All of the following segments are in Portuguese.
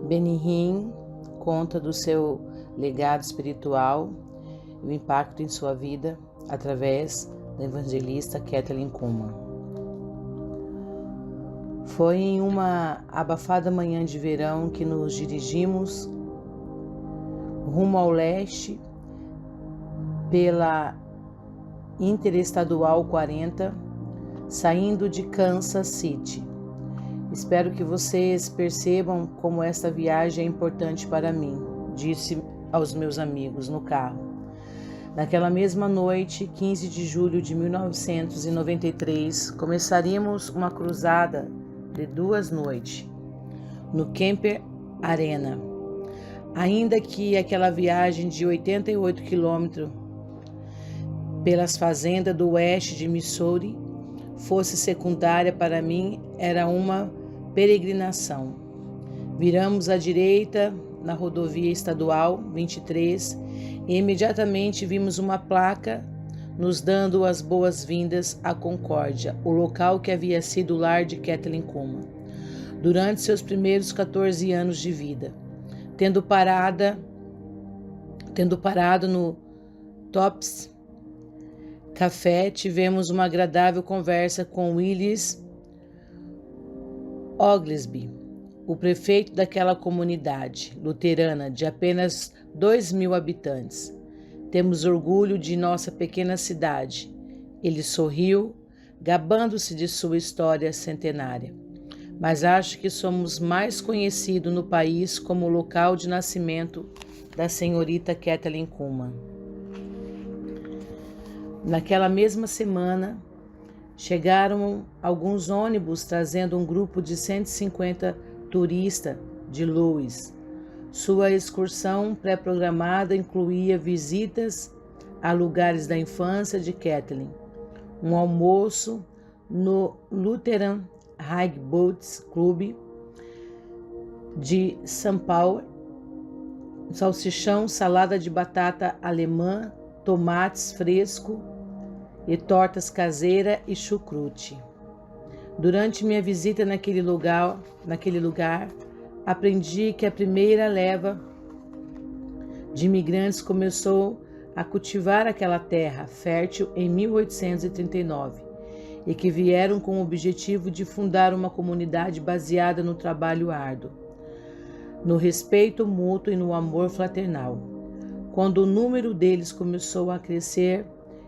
Benny conta do seu legado espiritual e o impacto em sua vida através da evangelista Kathleen Kuhlman. Foi em uma abafada manhã de verão que nos dirigimos rumo ao leste pela Interestadual 40, saindo de Kansas City. Espero que vocês percebam como esta viagem é importante para mim, disse aos meus amigos no carro. Naquela mesma noite, 15 de julho de 1993, começaríamos uma cruzada de 2 noites no Kemper Arena. Ainda que aquela viagem de 88 quilômetros pelas fazendas do oeste de Missouri fosse secundária para mim, era uma peregrinação. Viramos à direita na rodovia estadual 23 e imediatamente vimos uma placa nos dando as boas-vindas à Concórdia, o local que havia sido o lar de Kathleen Kuhlman durante seus primeiros 14 anos de vida. Tendo parado no Tops Café, tivemos uma agradável conversa com Willis Oglesby, o prefeito daquela comunidade luterana de apenas 2.000 habitantes. Temos orgulho de nossa pequena cidade. Ele sorriu, gabando-se de sua história centenária. Mas acho que somos mais conhecidos no país como o local de nascimento da senhorita Kathleen Kuhlman. Naquela mesma semana, chegaram alguns ônibus trazendo um grupo de 150 turistas de Louis. Sua excursão pré-programada incluía visitas a lugares da infância de Kathleen, um almoço no Lutheran High Boats Club de São Paulo, salsichão, salada de batata alemã, tomates frescos e tortas caseiras e chucrute. Durante minha visita naquele lugar, aprendi que a primeira leva de imigrantes começou a cultivar aquela terra fértil em 1839 e que vieram com o objetivo de fundar uma comunidade baseada no trabalho árduo, no respeito mútuo e no amor fraternal. Quando o número deles começou a crescer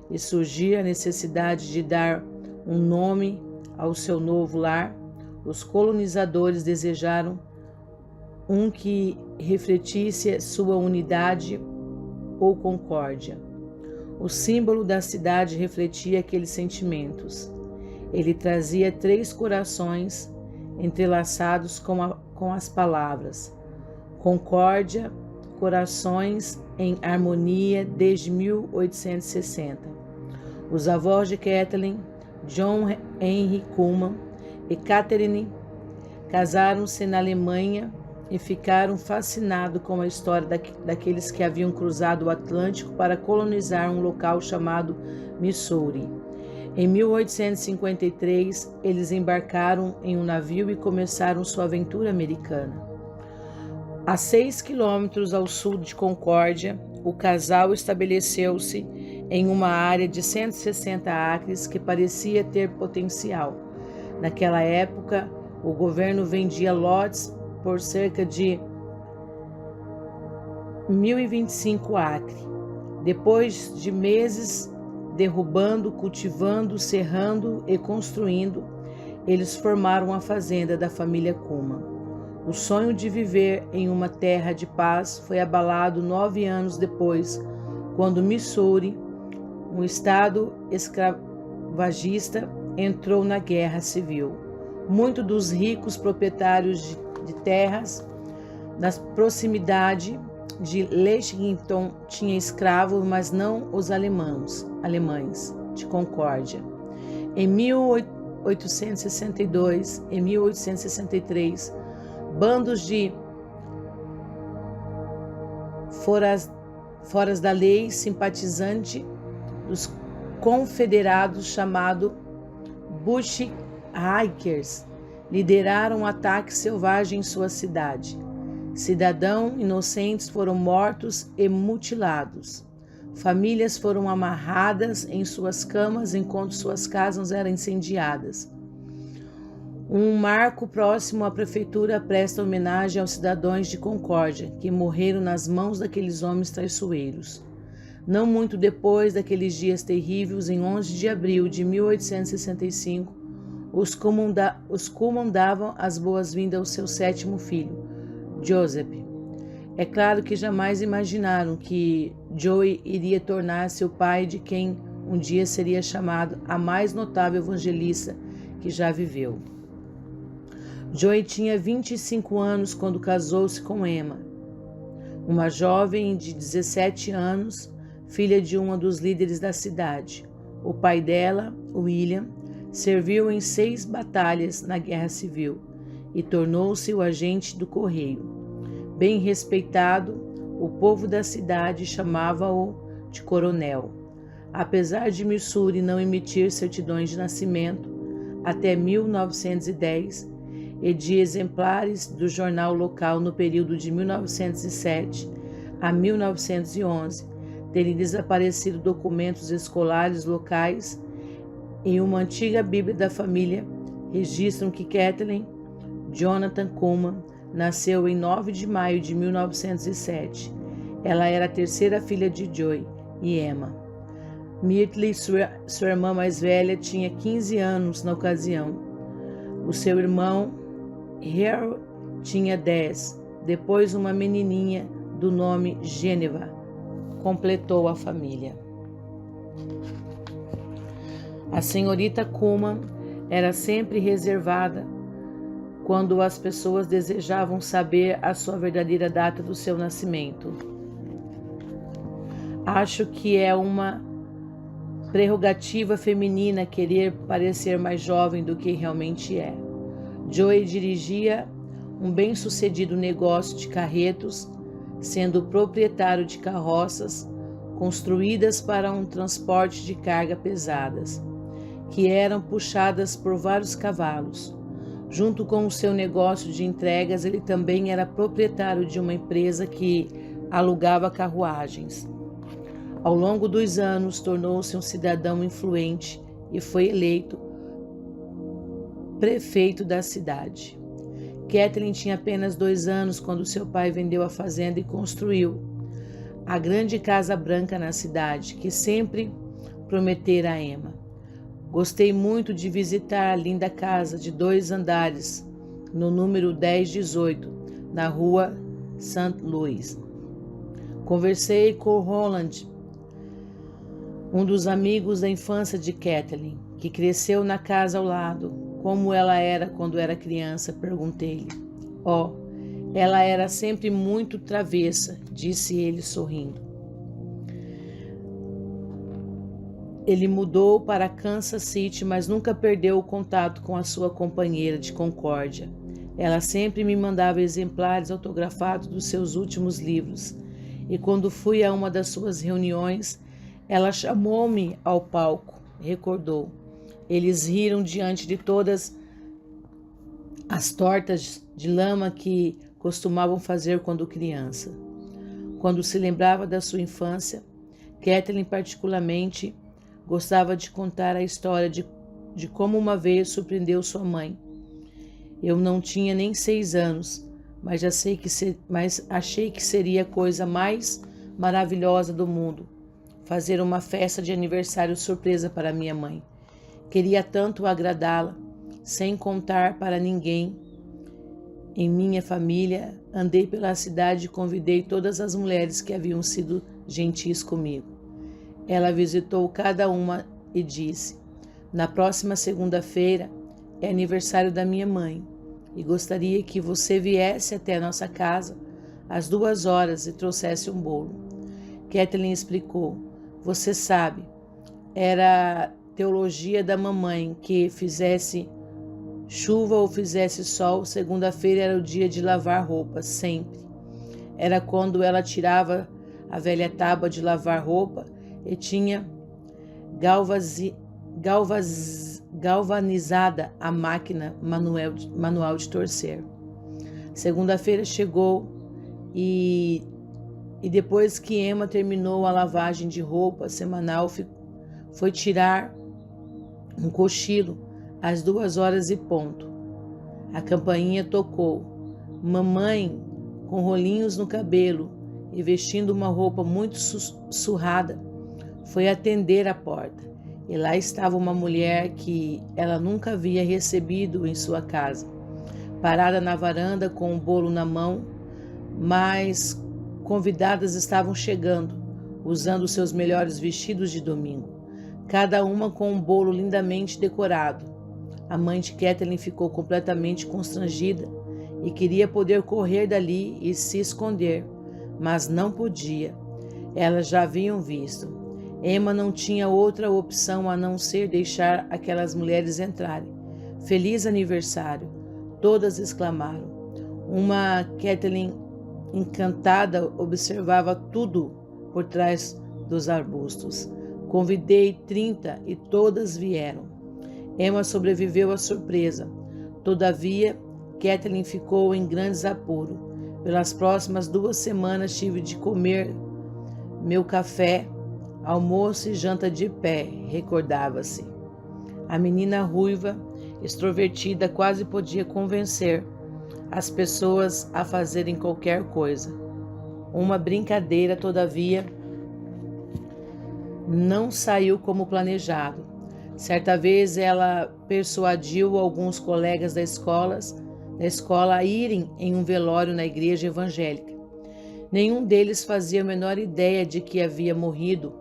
e surgir a necessidade de dar um nome ao seu novo lar, os colonizadores desejaram um que refletisse sua unidade ou concórdia. O símbolo da cidade refletia aqueles sentimentos. Ele trazia 3 corações entrelaçados com as palavras concórdia, corações em harmonia desde 1860. Os avós de Kathleen, John Henry Kuhlman e Catherine, casaram-se na Alemanha e ficaram fascinados com a história daqueles que haviam cruzado o Atlântico para colonizar um local chamado Missouri. Em 1853, eles embarcaram em um navio e começaram sua aventura americana. A 6 quilômetros ao sul de Concórdia, o casal estabeleceu-se em uma área de 160 acres que parecia ter potencial. Naquela época, o governo vendia lotes por cerca de 1.025 acres. Depois de meses derrubando, cultivando, serrando e construindo, eles formaram a fazenda da família Kuhlman. O sonho de viver em uma terra de paz foi abalado 9 anos depois, quando Missouri, um estado escravagista, entrou na guerra civil. Muitos dos ricos proprietários de terras nas proximidades de Lexington tinham escravos, mas não os alemães de Concórdia. Em 1862 e 1863, bandos de foras da lei simpatizante dos confederados chamado Bushwhackers lideraram um ataque selvagem em sua cidade. Cidadãos inocentes foram mortos e mutilados. Famílias foram amarradas em suas camas enquanto suas casas eram incendiadas. Um marco próximo à prefeitura presta homenagem aos cidadãos de Concórdia, que morreram nas mãos daqueles homens traiçoeiros. Não muito depois daqueles dias terríveis, em 11 de abril de 1865, os comandavam as boas-vindas ao seu 7º filho, Joseph. É claro que jamais imaginaram que Joey iria tornar-se o pai de quem um dia seria chamado a mais notável evangelista que já viveu. Joey tinha 25 anos quando casou-se com Emma, uma jovem de 17 anos, filha de um dos líderes da cidade. O pai dela, William, serviu em 6 batalhas na Guerra Civil e tornou-se o agente do correio. Bem respeitado, o povo da cidade chamava-o de coronel. Apesar de Missouri não emitir certidões de nascimento até 1910 e de exemplares do jornal local no período de 1907 a 1911 terem desaparecido documentos escolares locais, em uma antiga Bíblia da família registram que Kathleen Jonathan Kuhlman nasceu em 9 de maio de 1907. Ela era a 3ª filha de Joey e Emma. Myrtle, sua irmã mais velha, tinha 15 anos na ocasião. O seu irmão, Harold, tinha 10. Depois, uma menininha do nome Geneva completou a família. A senhorita Kuhlman era sempre reservada quando as pessoas desejavam saber a sua verdadeira data do seu nascimento. Acho que é uma prerrogativa feminina querer parecer mais jovem do que realmente é. Joey dirigia um bem-sucedido negócio de carretos, sendo proprietário de carroças construídas para um transporte de carga pesadas, que eram puxadas por vários cavalos. Junto com o seu negócio de entregas, ele também era proprietário de uma empresa que alugava carruagens. Ao longo dos anos, tornou-se um cidadão influente e foi eleito prefeito da cidade. Kathleen tinha apenas 2 anos quando seu pai vendeu a fazenda e construiu a grande casa branca na cidade, que sempre prometera a Emma. Gostei muito de visitar a linda casa de 2 andares no número 1018, na rua St. Louis. Conversei com Roland, um dos amigos da infância de Kathleen, que cresceu na casa ao lado. Como ela era quando era criança, perguntei-lhe. Ela era sempre muito travessa, disse ele sorrindo. Ele mudou para Kansas City, mas nunca perdeu o contato com a sua companheira de Concórdia. Ela sempre me mandava exemplares autografados dos seus últimos livros, e quando fui a uma das suas reuniões, ela chamou-me ao palco, recordou. Eles riram diante de todas as tortas de lama que costumavam fazer quando criança. Quando se lembrava da sua infância, Kathleen particularmente gostava de contar a história de como uma vez surpreendeu sua mãe. Eu não tinha nem 6 anos, mas achei que seria a coisa mais maravilhosa do mundo, fazer uma festa de aniversário surpresa para minha mãe. Queria tanto agradá-la, sem contar para ninguém. Em minha família, andei pela cidade e convidei todas as mulheres que haviam sido gentis comigo. Ela visitou cada uma e disse: na próxima segunda-feira é aniversário da minha mãe e gostaria que você viesse até a nossa casa às 2 horas e trouxesse um bolo. Kathleen explicou: você sabe, era teologia da mamãe que fizesse chuva ou fizesse sol, segunda-feira era o dia de lavar roupas, sempre. Era quando ela tirava a velha tábua de lavar roupa e tinha galvanizada a máquina manual de torcer. Segunda-feira chegou E depois que Emma terminou a lavagem de roupa semanal, foi tirar um cochilo às 2 horas e ponto. A campainha tocou. Mamãe, com rolinhos no cabelo e vestindo uma roupa muito surrada, foi atender a porta. E lá estava uma mulher que ela nunca havia recebido em sua casa, parada na varanda com um bolo na mão, mas convidadas estavam chegando, usando seus melhores vestidos de domingo, cada uma com um bolo lindamente decorado. A mãe de Kathleen ficou completamente constrangida e queria poder correr dali e se esconder, mas não podia. Elas já haviam visto. Emma não tinha outra opção a não ser deixar aquelas mulheres entrarem. Feliz aniversário! Todas exclamaram. Uma Kathleen encantada observava tudo por trás dos arbustos. Convidei 30 e todas vieram. Emma sobreviveu à surpresa. Todavia, Kathleen ficou em grandes apuros. Pelas próximas 2 semanas tive de comer meu café, almoço e janta de pé, recordava-se. A menina ruiva, extrovertida, quase podia convencer as pessoas a fazerem qualquer coisa. Uma brincadeira, todavia, não saiu como planejado. Certa vez ela persuadiu alguns colegas da escola a irem em um velório na igreja evangélica. Nenhum deles fazia a menor ideia de quem havia morrido,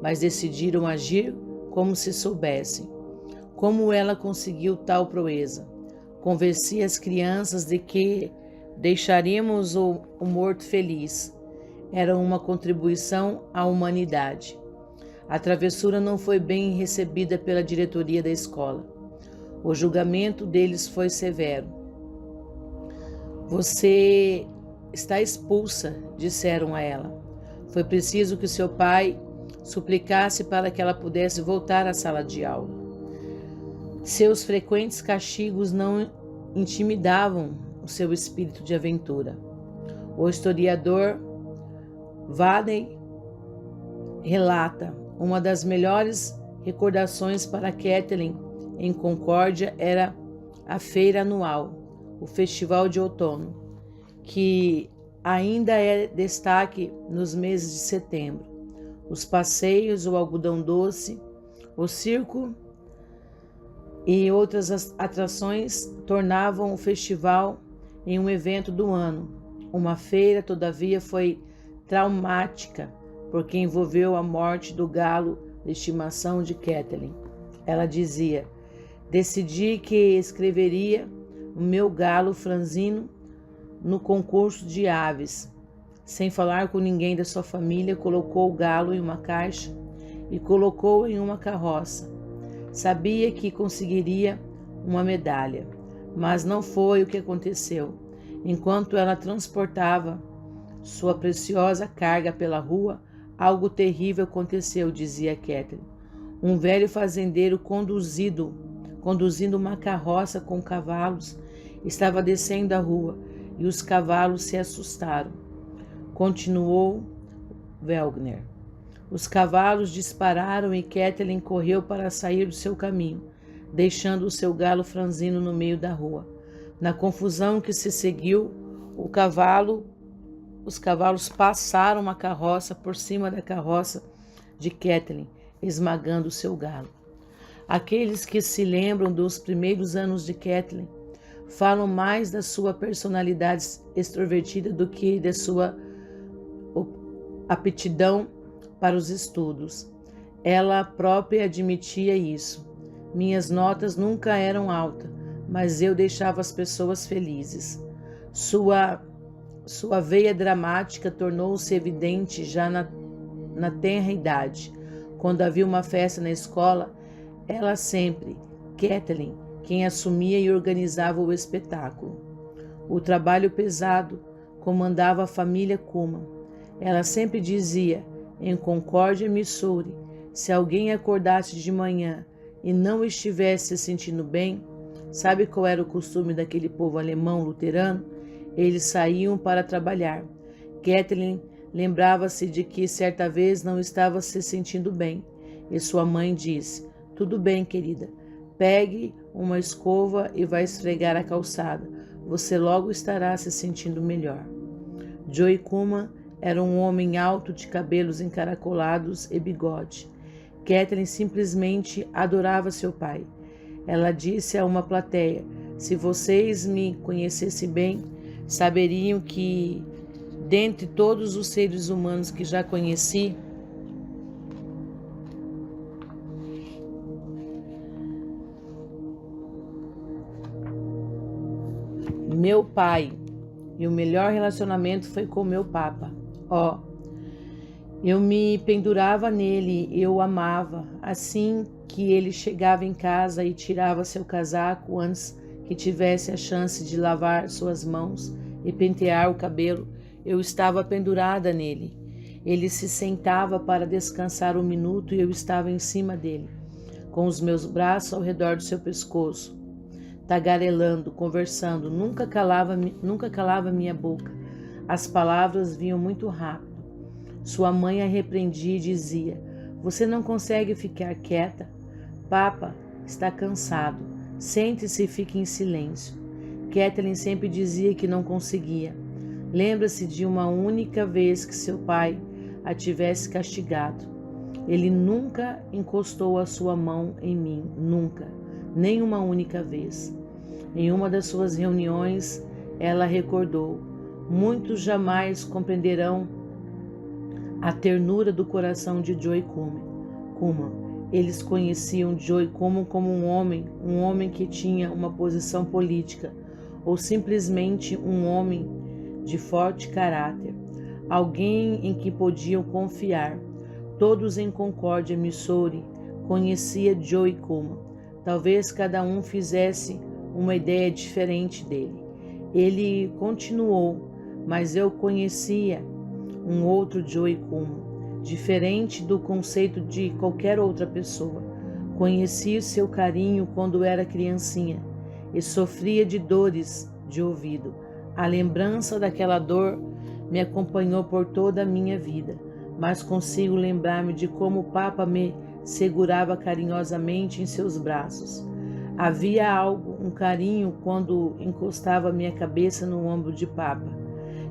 mas decidiram agir como se soubessem. Como ela conseguiu tal proeza? Convencia as crianças de que deixaríamos o morto feliz. Era uma contribuição à humanidade. A travessura não foi bem recebida pela diretoria da escola. O julgamento deles foi severo. Você está expulsa, disseram a ela. Foi preciso que seu pai suplicasse para que ela pudesse voltar à sala de aula. Seus frequentes castigos não intimidavam o seu espírito de aventura. O historiador Vadney relata: uma das melhores recordações para Kathleen em Concórdia era a feira anual, o Festival de Outono, que ainda é destaque nos meses de setembro. Os passeios, o algodão doce, o circo e outras atrações tornavam o festival em um evento do ano. Uma feira, todavia, foi traumática, porque envolveu a morte do galo de estimação de Kathleen. Ela dizia: decidi que escreveria o meu galo franzino no concurso de aves. Sem falar com ninguém da sua família, colocou o galo em uma caixa e colocou em uma carroça. Sabia que conseguiria uma medalha, mas não foi o que aconteceu. Enquanto ela transportava sua preciosa carga pela rua, algo terrível aconteceu, dizia Kathleen. Um velho fazendeiro conduzindo uma carroça com cavalos estava descendo a rua e os cavalos se assustaram. Continuou Wagner. Os cavalos dispararam e Kathleen correu para sair do seu caminho, deixando o seu galo franzino no meio da rua. Na confusão que se seguiu, os cavalos passaram a carroça por cima da carroça de Kathleen, esmagando o seu galo. Aqueles que se lembram dos primeiros anos de Kathleen falam mais da sua personalidade extrovertida do que da sua aptidão para os estudos. Ela própria admitia isso. Minhas notas nunca eram altas, mas eu deixava as pessoas felizes. Sua veia dramática tornou-se evidente já na tenra idade. Quando havia uma festa na escola, ela sempre, Kathleen, quem assumia e organizava o espetáculo. O trabalho pesado comandava a família Kuma. Ela sempre dizia: em Concórdia, Missouri, se alguém acordasse de manhã e não estivesse se sentindo bem, sabe qual era o costume daquele povo alemão luterano? Eles saíam para trabalhar. Kathleen lembrava-se de que certa vez não estava se sentindo bem, e sua mãe disse: "Tudo bem, querida. Pegue uma escova e vá esfregar a calçada. Você logo estará se sentindo melhor." Joey Kuma era um homem alto de cabelos encaracolados e bigode. Kathleen simplesmente adorava seu pai. Ela disse a uma plateia: "Se vocês me conhecessem bem, saberiam que, dentre todos os seres humanos que já conheci, meu pai e o melhor relacionamento foi com meu papa. Eu me pendurava nele, eu o amava. Assim que ele chegava em casa e tirava seu casaco antes que tivesse a chance de lavar suas mãos e pentear o cabelo, eu estava pendurada nele. Ele se sentava para descansar um minuto e eu estava em cima dele, com os meus braços ao redor do seu pescoço, tagarelando, conversando. Nunca calava minha boca. As palavras vinham muito rápido. Sua mãe a repreendia e dizia: "Você não consegue ficar quieta? Papa está cansado. Sente-se e fique em silêncio." Kathleen sempre dizia que não conseguia. Lembra-se de uma única vez que seu pai a tivesse castigado. Ele nunca encostou a sua mão em mim, nunca, nem uma única vez. Em uma das suas reuniões, ela recordou: "Muitos jamais compreenderão a ternura do coração de Joey Kuma. Eles conheciam Joey Kuma como um homem que tinha uma posição política, ou simplesmente um homem de forte caráter, alguém em que podiam confiar." Todos em Concórdia, Missouri, conhecia Joey Kuma. Talvez cada um fizesse uma ideia diferente dele. Ele continuou: "Mas eu conhecia um outro Joey Kuma, diferente do conceito de qualquer outra pessoa. Conheci seu carinho quando era criancinha e sofria de dores de ouvido. A lembrança daquela dor me acompanhou por toda a minha vida, mas consigo lembrar-me de como o Papa me segurava carinhosamente em seus braços. Havia algo, um carinho quando encostava minha cabeça no ombro de Papa,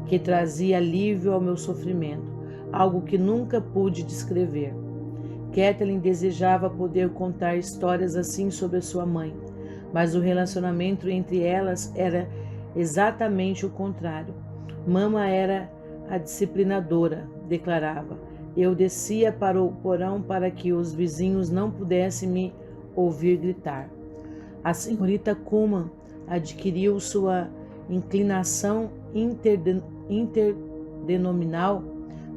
que trazia alívio ao meu sofrimento, algo que nunca pude descrever." Kathleen desejava poder contar histórias assim sobre a sua mãe, mas o relacionamento entre elas era exatamente o contrário. Mama era a disciplinadora, declarava. Eu descia para o porão para que os vizinhos não pudessem me ouvir gritar. A senhorita Kuma adquiriu sua inclinação interdenominal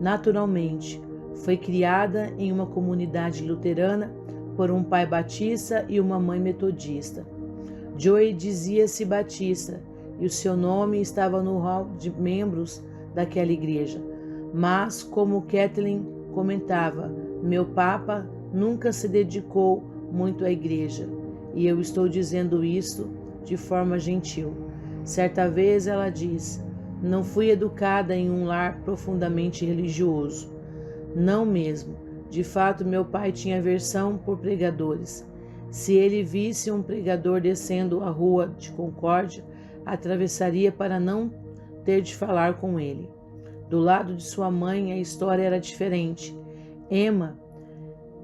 naturalmente. Foi criada em uma comunidade luterana por um pai batista e uma mãe metodista. Joey dizia-se batista e o seu nome estava no hall de membros daquela igreja. Mas, como Kathleen comentava, meu papa nunca se dedicou muito à igreja, e eu estou dizendo isso de forma gentil. Certa vez ela disse: "Não fui educada em um lar profundamente religioso." Não mesmo. De fato, meu pai tinha aversão por pregadores. Se ele visse um pregador descendo a rua de Concórdia, atravessaria para não ter de falar com ele. Do lado de sua mãe, a história era diferente. Emma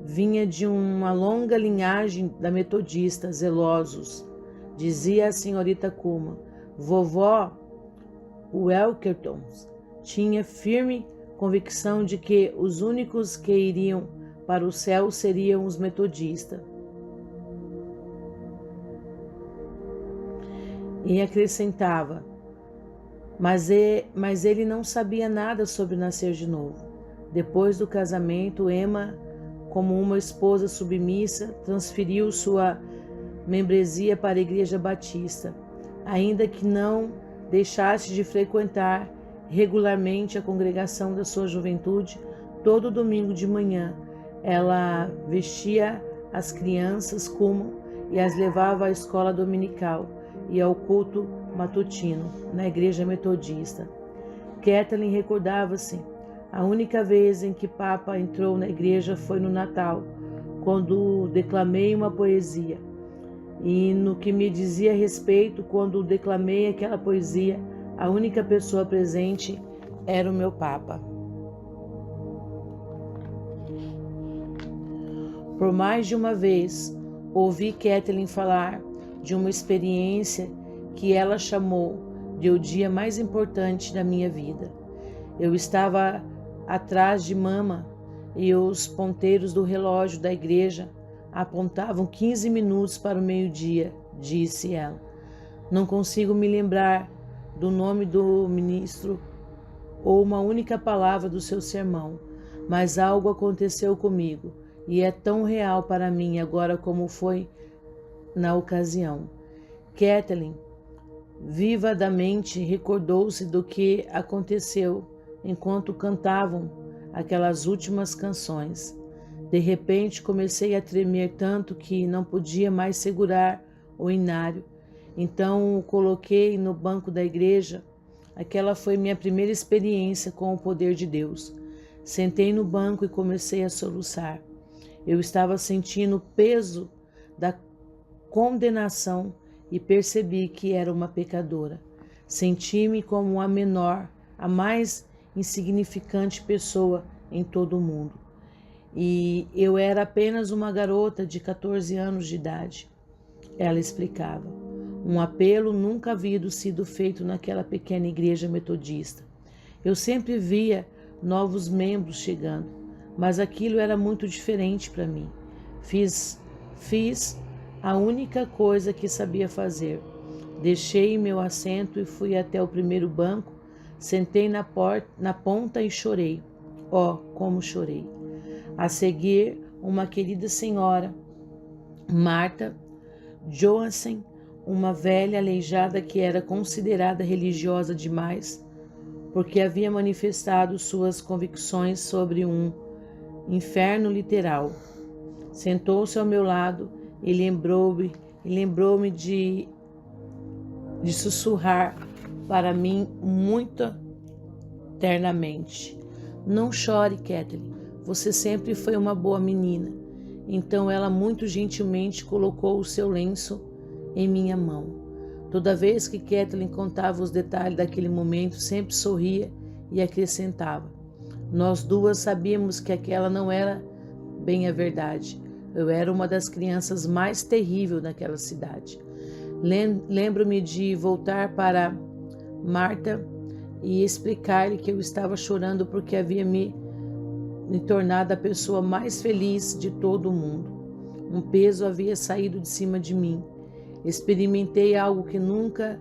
vinha de uma longa linhagem da metodista, zelosos. Dizia a senhorita Kuma. Vovó Welkerton tinha firme convicção de que os únicos que iriam para o céu seriam os metodistas. E acrescentava: mas ele não sabia nada sobre nascer de novo. Depois do casamento, Emma, como uma esposa submissa, transferiu sua membresia para a Igreja Batista, ainda que não deixasse de frequentar regularmente a congregação da sua juventude. Todo domingo de manhã, ela vestia as crianças como e as levava à escola dominical. e ao culto matutino na igreja metodista. Kathleen recordava-se: a única vez em que Papa entrou na igreja foi no Natal, quando declamei uma poesia. E no que me dizia respeito, quando declamei aquela poesia, a única pessoa presente era o meu Papa. Por mais de uma vez, ouvi Kathleen falar de uma experiência que ela chamou de o dia mais importante da minha vida. Eu estava atrás de Mama e os ponteiros do relógio da igreja apontavam 15 minutos para o meio-dia, disse ela. Não consigo me lembrar do nome do ministro ou uma única palavra do seu sermão, mas algo aconteceu comigo e é tão real para mim agora como foi na ocasião. Kathleen vividamente recordou-se do que aconteceu enquanto cantavam aquelas últimas canções. De repente comecei a tremer tanto que não podia mais segurar o inário. Então o coloquei no banco da igreja. Aquela foi minha primeira experiência com o poder de Deus. Sentei no banco e comecei a soluçar. Eu estava sentindo o peso da condenação e percebi que era uma pecadora. Senti-me como a menor, a mais insignificante pessoa em todo o mundo. E eu era apenas uma garota de 14 anos de idade. Ela explicava. Um apelo nunca havia sido feito naquela pequena igreja metodista. Eu sempre via novos membros chegando, mas aquilo era muito diferente para mim. Fiz a única coisa que sabia fazer. Deixei meu assento e fui até o primeiro banco, sentei na ponta e chorei. Oh, como chorei! A seguir, uma querida senhora, Martha Johansen, uma velha aleijada que era considerada religiosa demais, porque havia manifestado suas convicções sobre um inferno literal. Sentou-se ao meu lado e lembrou-me de sussurrar para mim muito ternamente: não chore, Kathleen, você sempre foi uma boa menina. Então ela muito gentilmente colocou o seu lenço em minha mão. Toda vez que Kathleen contava os detalhes daquele momento, sempre sorria e acrescentava: nós duas sabíamos que aquela não era bem a verdade. Eu era uma das crianças mais terríveis daquela cidade. Lembro-me de voltar para Martha e explicar-lhe que eu estava chorando porque havia me tornado a pessoa mais feliz de todo o mundo. Um peso havia saído de cima de mim. Experimentei algo que nunca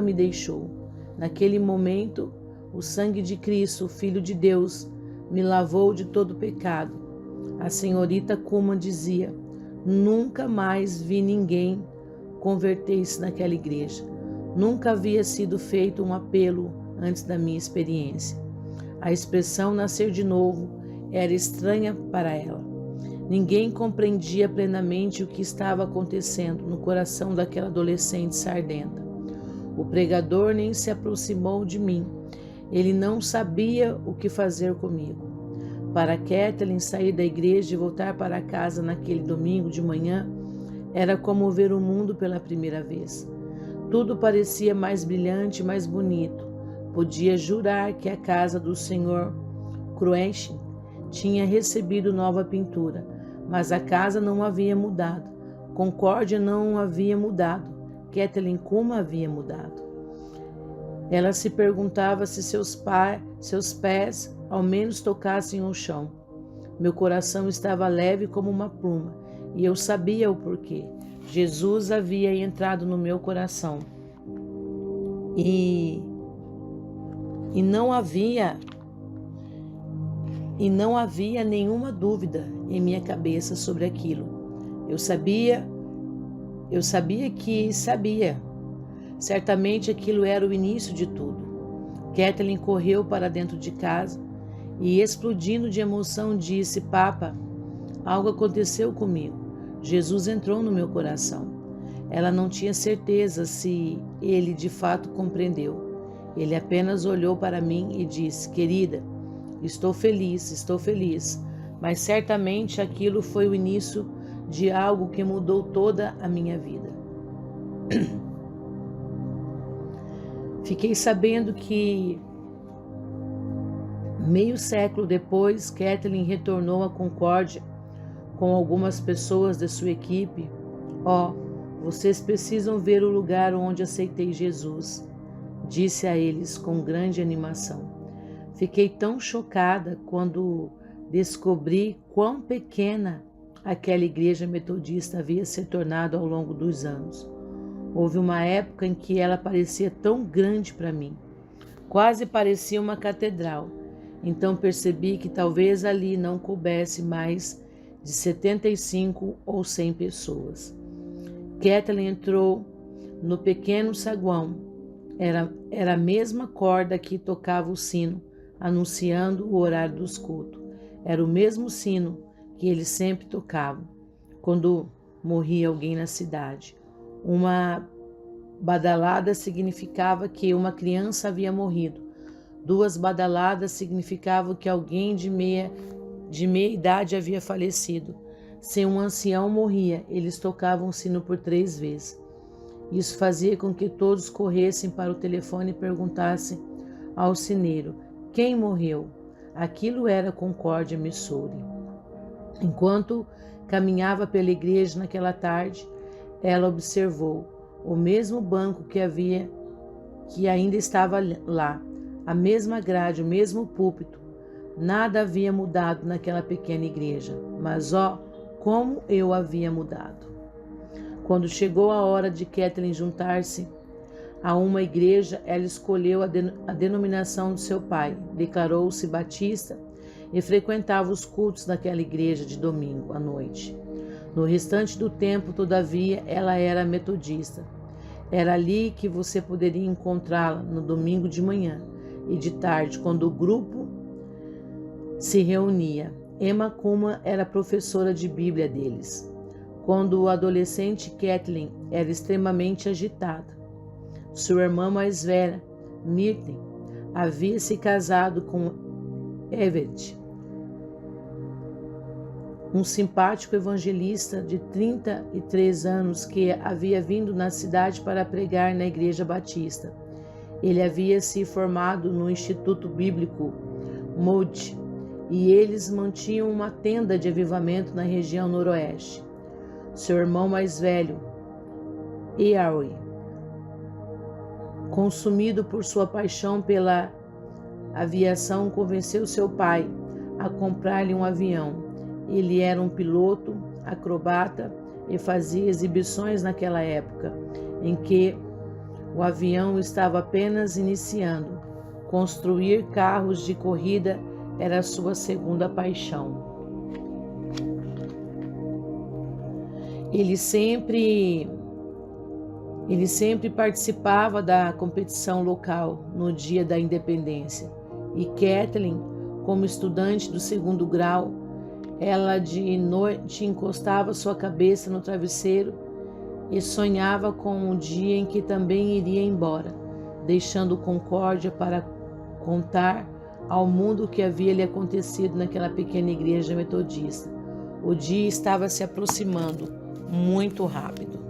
me deixou. Naquele momento, o sangue de Cristo, o Filho de Deus, me lavou de todo pecado. A senhorita Kuhlman dizia: nunca mais vi ninguém converter-se naquela igreja. Nunca havia sido feito um apelo antes da minha experiência. A expressão nascer de novo era estranha para ela. Ninguém compreendia plenamente o que estava acontecendo no coração daquela adolescente sardenta. O pregador nem se aproximou de mim. Ele não sabia o que fazer comigo. Para Kathleen, sair da igreja e voltar para casa naquele domingo de manhã era como ver o mundo pela primeira vez. Tudo parecia mais brilhante, mais bonito. Podia jurar que a casa do Sr. Cruenchen tinha recebido nova pintura, mas a casa não havia mudado. Concórdia não havia mudado. Kathleen Kuhlman havia mudado. Ela se perguntava se seus pés ao menos tocassem o chão. Meu coração estava leve como uma pluma, e eu sabia o porquê. Jesus havia entrado no meu coração. E não havia nenhuma dúvida em minha cabeça sobre aquilo. Eu sabia que sabia. Certamente aquilo era o início de tudo. Kathleen correu para dentro de casa e, explodindo de emoção, disse: Papa, algo aconteceu comigo. Jesus entrou no meu coração. Ela não tinha certeza se ele de fato compreendeu. Ele apenas olhou para mim e disse: querida, estou feliz, mas certamente aquilo foi o início de algo que mudou toda a minha vida. Fiquei sabendo que meio século depois, Kathleen retornou à Concórdia com algumas pessoas de sua equipe. Vocês precisam ver o lugar onde aceitei Jesus, disse a eles com grande animação. Fiquei tão chocada quando descobri quão pequena aquela igreja metodista havia se tornado ao longo dos anos. Houve uma época em que ela parecia tão grande para mim, quase parecia uma catedral. Então percebi que talvez ali não coubesse mais de 75 ou 100 pessoas. Kathleen entrou no pequeno saguão. Era a mesma corda que tocava o sino, anunciando o horário dos cultos. Era o mesmo sino que eles sempre tocavam quando morria alguém na cidade. Uma badalada significava que uma criança havia morrido. 2 badaladas significavam que alguém de meia idade havia falecido. Se um ancião morria, eles tocavam o sino por 3 vezes. Isso fazia com que todos corressem para o telefone e perguntassem ao sineiro: quem morreu? Aquilo era Concórdia, Missouri. Enquanto caminhava pela igreja naquela tarde, ela observou o mesmo banco que ainda estava lá, a mesma grade, o mesmo púlpito. Nada havia mudado naquela pequena igreja, mas como eu havia mudado. Quando chegou a hora de Kathleen juntar-se a uma igreja, ela escolheu a denominação de seu pai, declarou-se batista e frequentava os cultos daquela igreja de domingo à noite. No restante do tempo, todavia, ela era metodista. Era ali que você poderia encontrá-la no domingo de manhã e de tarde, quando o grupo se reunia. Emma Kuma era professora de Bíblia deles. Quando o adolescente Kathleen era extremamente agitada. Sua irmã mais velha, Myrtle, havia se casado com Everett, um simpático evangelista de 33 anos que havia vindo na cidade para pregar na igreja batista. Ele havia se formado no Instituto Bíblico Moody e eles mantinham uma tenda de avivamento na região noroeste. Seu irmão mais velho, Earl, consumido por sua paixão pela aviação, convenceu seu pai a comprar-lhe um avião. Ele era um piloto, acrobata e fazia exibições naquela época, em que o avião estava apenas iniciando. Construir carros de corrida era sua segunda paixão. Ele sempre participava da competição local no dia da independência. E Kathleen, como estudante do 2º grau, ela de noite encostava sua cabeça no travesseiro e sonhava com o dia em que também iria embora, deixando Concórdia para contar ao mundo o que havia lhe acontecido naquela pequena igreja metodista. O dia estava se aproximando muito rápido.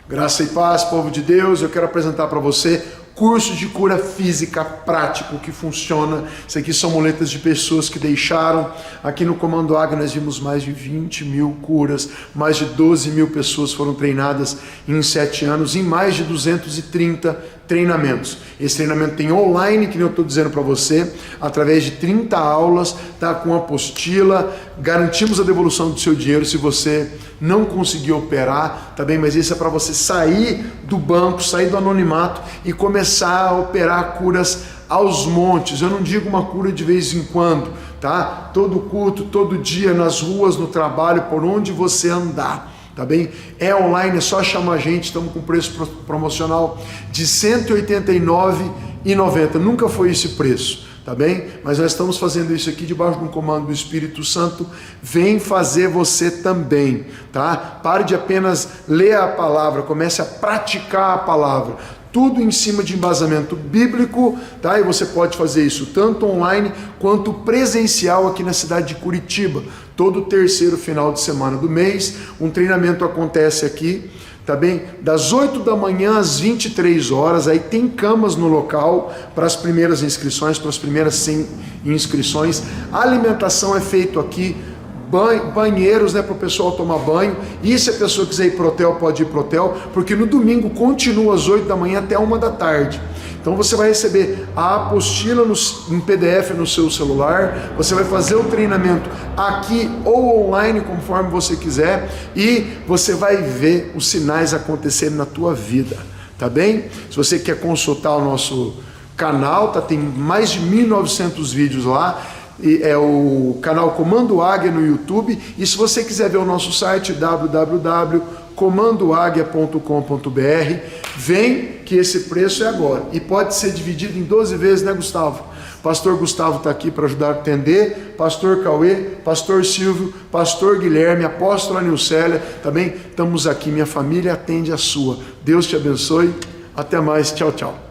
Graça e paz, povo de Deus. Eu quero apresentar para você curso de cura física prático que funciona. Isso aqui são muletas de pessoas que deixaram. Aqui no Comando Águia nós vimos mais de 20.000 curas, mais de 12.000 pessoas foram treinadas em 7 anos, em mais de 230 treinamentos. Esse treinamento tem online, que nem eu estou dizendo para você, através de 30 aulas, tá, com apostila. Garantimos a devolução do seu dinheiro se você não conseguir operar, tá bem? Mas isso é para você sair do banco, sair do anonimato e começar a operar curas aos montes. Eu não digo uma cura de vez em quando, tá? Todo culto, todo dia, nas ruas, no trabalho, por onde você andar. tá bem? É online, é só chamar a gente, estamos com preço promocional de R$ 189,90. Nunca foi esse preço, tá bem? Mas nós estamos fazendo isso aqui debaixo de um comando do Espírito Santo. Vem fazer você também, tá? Pare de apenas ler a palavra, comece a praticar a palavra. Tudo em cima de embasamento bíblico, tá? E você pode fazer isso tanto online quanto presencial aqui na cidade de Curitiba. Todo terceiro final de semana do mês, um treinamento acontece aqui, tá bem? Das 8 da manhã às 23 horas, aí tem camas no local para as primeiras inscrições, para as primeiras 100 inscrições. A alimentação é feita aqui, banheiros, né, para o pessoal tomar banho, e se a pessoa quiser ir pro hotel, pode ir pro hotel, porque no domingo continua às 8 da manhã até 1 da tarde. Então você vai receber a apostila em PDF no seu celular, você vai fazer o treinamento aqui ou online, conforme você quiser, e você vai ver os sinais acontecerem na tua vida, tá bem? Se você quer consultar o nosso canal, tem mais de 1.900 vídeos lá, é o canal Comando Águia no YouTube, e se você quiser ver o nosso site www.comandoaguia.com.br, vem que esse preço é agora, e pode ser dividido em 12 vezes, né, Gustavo? Pastor Gustavo está aqui para ajudar a atender, Pastor Cauê, Pastor Silvio, Pastor Guilherme, Apóstola Nilcélia, também estamos aqui, minha família atende a sua. Deus te abençoe, até mais, tchau, tchau.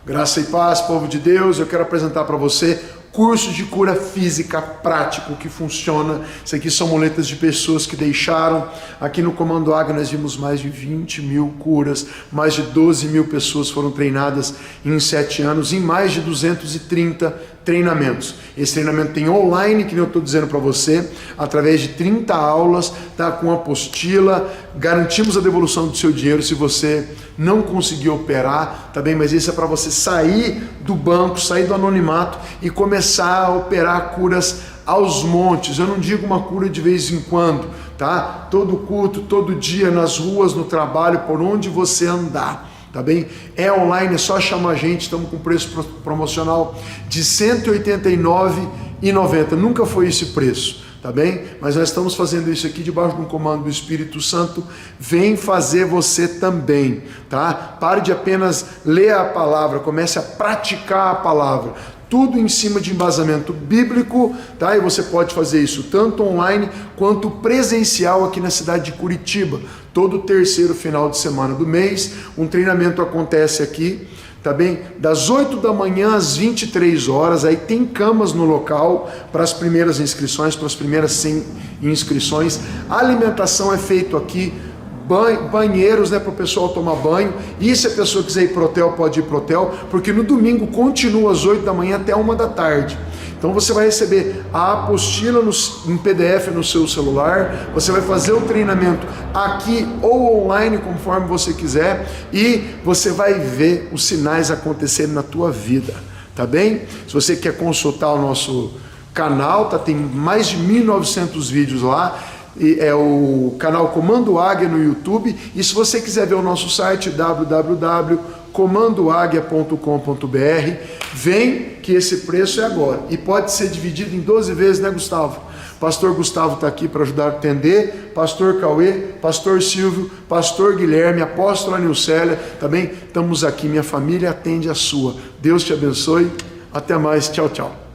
Graça e paz, povo de Deus, eu quero apresentar para você curso de cura física prático que funciona. Isso aqui são muletas de pessoas que deixaram. Aqui no Comando Águia nós vimos mais de 20 mil curas, mais de 12 mil pessoas foram treinadas em 7 anos, em mais de 230 treinamentos. Esse treinamento tem online, que eu estou dizendo para você, através de 30 aulas, tá, com apostila. Garantimos a devolução do seu dinheiro se você não conseguir operar, tá bem? Mas isso é para você sair do banco, sair do anonimato e começar a operar curas aos montes. Eu não digo uma cura de vez em quando, tá? Todo culto, todo dia, nas ruas, no trabalho, por onde você andar, tá bem? É online, é só chamar a gente, estamos com preço promocional de R$ 189,90. Nunca foi esse preço, tá bem? Mas nós estamos fazendo isso aqui debaixo de um comando do Espírito Santo. Vem fazer você também, tá? Pare de apenas ler a palavra, comece a praticar a palavra. Tudo em cima de embasamento bíblico, tá? E você pode fazer isso tanto online quanto presencial aqui na cidade de Curitiba. Todo terceiro final de semana do mês, um treinamento acontece aqui, tá bem? Das 8 da manhã às 23 horas, aí tem camas no local para as primeiras inscrições, para as primeiras 100 inscrições. A alimentação é feita aqui, banheiros, né, para o pessoal tomar banho, e se a pessoa quiser ir pro hotel, pode ir pro hotel, porque no domingo continua às 8 da manhã até 1 da tarde. Então você vai receber a apostila em PDF no seu celular, você vai fazer o treinamento aqui ou online, conforme você quiser, e você vai ver os sinais acontecerem na tua vida, tá bem? Se você quer consultar o nosso canal, tem mais de 1.900 vídeos lá, é o canal Comando Águia no YouTube, e se você quiser ver o nosso site www.comandoaguia.com.br, vem que esse preço é agora, e pode ser dividido em 12 vezes, né, Gustavo? Pastor Gustavo está aqui para ajudar a atender, Pastor Cauê, Pastor Silvio, Pastor Guilherme, Apóstola Nilcélia, também estamos aqui, minha família atende a sua. Deus te abençoe, até mais, tchau, tchau.